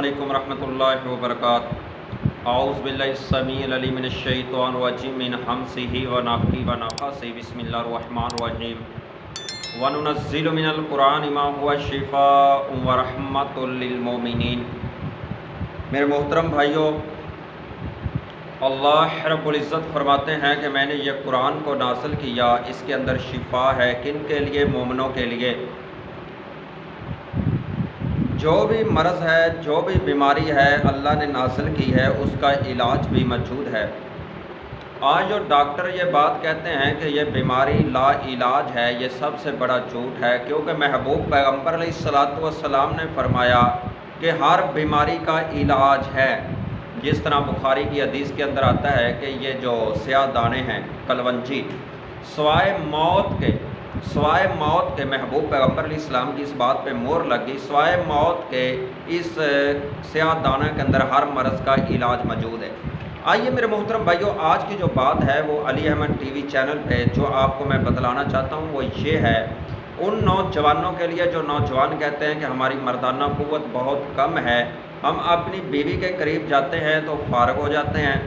अस्सलामुअलैकुम रहमतुल्लाहि व बरकातुहू। औज़ु बिल्लाहि अस्समीउल अलीम मिनश शैतानिर रजीम मिन हमज़िही व नफ़्ख़िही व नफ़्ख़िही बिस्मिल्लाहिर रहमानिर रहीम। व नुनज़्ज़िलु मिनल कुरानि मा हुवा शिफ़ाउन व रहमतुल लिल मोमिनीन। मेरे मोहतरम भाइयों, अल्लाह रब्बुल इज़्ज़त फरमाते हैं कि मैंने ये कुरान को नाज़िल किया, इसके अंदर शिफा है। किन के लिए? मोमिनों के लिए। जो भी मर्ज़ है, जो भी बीमारी है अल्लाह ने नाज़िल की है, उसका इलाज भी मौजूद है। आज जो डॉक्टर ये बात कहते हैं कि ये बीमारी ला इलाज है, ये सबसे बड़ा झूठ है, क्योंकि महबूब पैगम्बर अलैहिस्सलातु वस्सलाम ने फरमाया कि हर बीमारी का इलाज है। जिस तरह बुखारी की हदीस के अंदर आता है कि ये जो स्याह दाने हैं कलवंजी, सवाए मौत के महबूब पैगम्बर अलैहिस्सलाम की इस बात पे मोहर लग गई, सवाए मौत के इस स्याह दाने के अंदर हर मर्ज़ का इलाज मौजूद है। आइए मेरे मोहतरम भाइयों, आज की जो बात है वो अली अहमद टीवी चैनल पे जो आपको मैं बतलाना चाहता हूँ वो ये है, उन नौजवानों के लिए जो नौजवान कहते हैं कि हमारी मर्दाना क़ुव्वत बहुत कम है, हम अपनी बीवी के करीब जाते हैं तो फारग हो जाते हैं,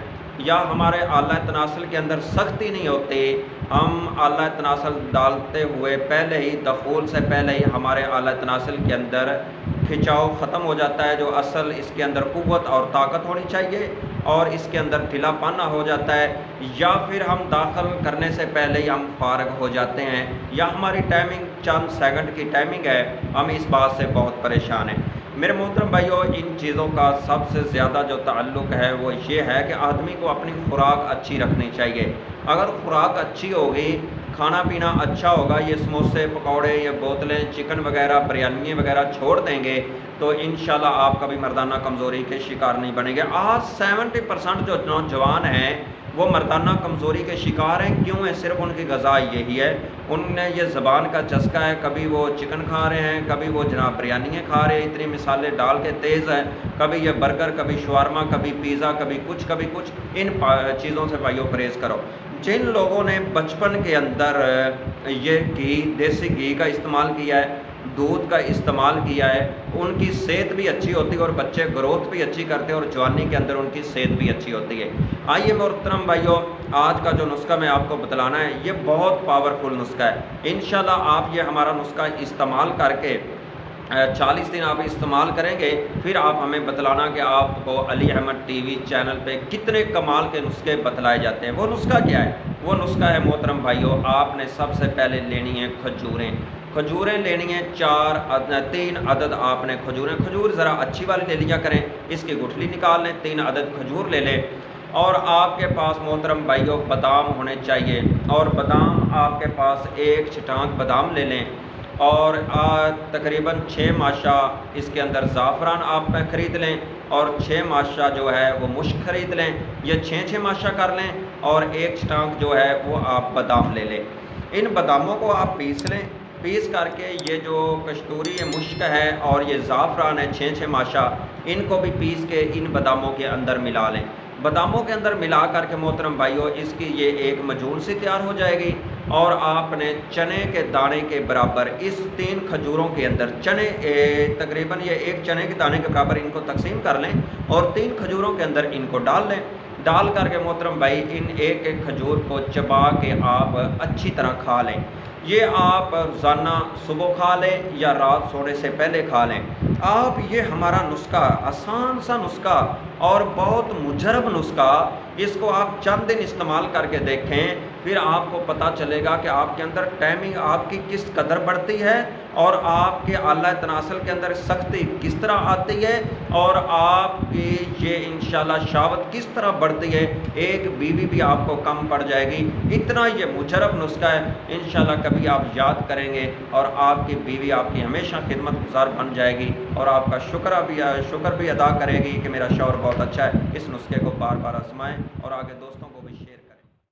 या हमारे आला तनासल के अंदर सख्ती नहीं होती, हम आला तनासल डालते हुए पहले ही दखूल से पहले ही हमारे आला तनासल के अंदर खिंचाव ख़त्म हो जाता है, जो असल इसके अंदर क़ुव्वत और ताकत होनी चाहिए और इसके अंदर ढीलापन हो जाता है, या फिर हम दाखिल करने से पहले ही हम फारग हो जाते हैं, या हमारी टाइमिंग चंद सेकंड की टाइमिंग है, हम इस बात से बहुत परेशान हैं। मेरे मोहतरम भाइयों, इन चीज़ों का सबसे ज़्यादा जो ताल्लुक़ है वो ये है कि आदमी को अपनी खुराक अच्छी रखनी चाहिए। अगर खुराक अच्छी होगी, खाना पीना अच्छा होगा, ये समोसे पकौड़े, ये बोतलें, चिकन वगैरह, बिरयानी वगैरह छोड़ देंगे तो इंशाल्लाह आप कभी मर्दाना कमज़ोरी के शिकार नहीं बनेंगे। आज 70% जो नौजवान हैं वो मर्दाना कमज़ोरी के शिकार हैं। क्यों है? सिर्फ उनकी ग़ज़ा यही है, उनने ये ज़बान का चस्का है, कभी वो चिकन खा रहे हैं, कभी वो जनाब बिरयानी खा रहे हैं, इतनी मिसालें डाल के तेज़ है, कभी ये बर्गर, कभी शवारमा, कभी पिज़्ज़ा, कभी कुछ। इन चीज़ों से भाइयों परहेज़ करो। जिन लोगों ने बचपन के अंदर ये घी, देसी घी का इस्तेमाल किया है, दूध का इस्तेमाल किया है, उनकी सेहत भी अच्छी होती है और बच्चे ग्रोथ भी अच्छी करते हैं और जवानी के अंदर उनकी सेहत भी अच्छी होती है। आइए मोहतरम भाइयों, आज का जो नुस्खा मैं आपको बतलाना है ये बहुत पावरफुल नुस्खा है। इंशाल्लाह आप ये हमारा नुस्खा इस्तेमाल करके 40 दिन आप इस्तेमाल करेंगे, फिर आप हमें बतलाना कि आपको अली अहमद टीवी चैनल पे कितने कमाल के नुस्खे बतलाए जाते हैं। वो नुस्खा क्या है? वो नुस्खा है मोहतरम भाइयों, आपने सबसे पहले लेनी है खजूरें लेनी है 3 अदद आपने खजूर ज़रा अच्छी वाली ले लिया करें, इसकी गुठली निकाल लें, 3 अदद खजूर ले लें। और आपके पास मोहतरम भाइयों बादाम होने चाहिए, और बादाम आपके पास 1 छटांग बादाम ले लें, और तकरीबन 6 माशा इसके अंदर ज़ाफ़रान आप ख़रीद लें, और 6 माशा जो है वो मुश्क ख़रीद लें, ये 6 माशा कर लें, और 1 छटांग जो है वो आप बादाम ले लें। इन बादामों को आप पीस करके ये जो कस्तूरी है, मुश्क है, और ये ज़ाफ़रान है 6 माशा, इनको भी पीस के इन बादामों के अंदर मिला लें। बादामों के अंदर मिला करके मोहतरम भाइयों इसकी ये एक मजून सी तैयार हो जाएगी, और आपने चने के दाने के बराबर इस 3 खजूरों के अंदर तकरीबन ये 1 चने के दाने के बराबर इनको तकसीम कर लें, और 3 खजूरों के अंदर इनको डाल लें। डाल करके मोहतरम भाई इन एक खजूर को चबा के आप अच्छी तरह खा लें। ये आप रोज़ाना सुबह खा लें या रात सोने से पहले खा लें। आप ये हमारा नुस्खा, आसान सा नुस्खा और बहुत मुजरब नुस्खा, इसको आप चंद दिन इस्तेमाल करके देखें, फिर आपको पता चलेगा कि आपके अंदर टाइमिंग आपकी किस कदर बढ़ती है, और आपके आला तनासल के अंदर सख्ती किस तरह आती है, और आपकी ये इंशाल्लाह शहावत किस तरह बढ़ती है। एक बीवी भी आपको कम पड़ जाएगी। इतना ये मुजरब नुस्खा है, इंशाल्लाह कभी आप याद करेंगे और आपकी बीवी आपकी हमेशा खिदमत गुजार बन जाएगी, और आपका शुक्र भी अदा करेगी कि मेरा शौहर बहुत अच्छा है। इस नुस्खे को बार बार आजमाएं और आगे दोस्तों को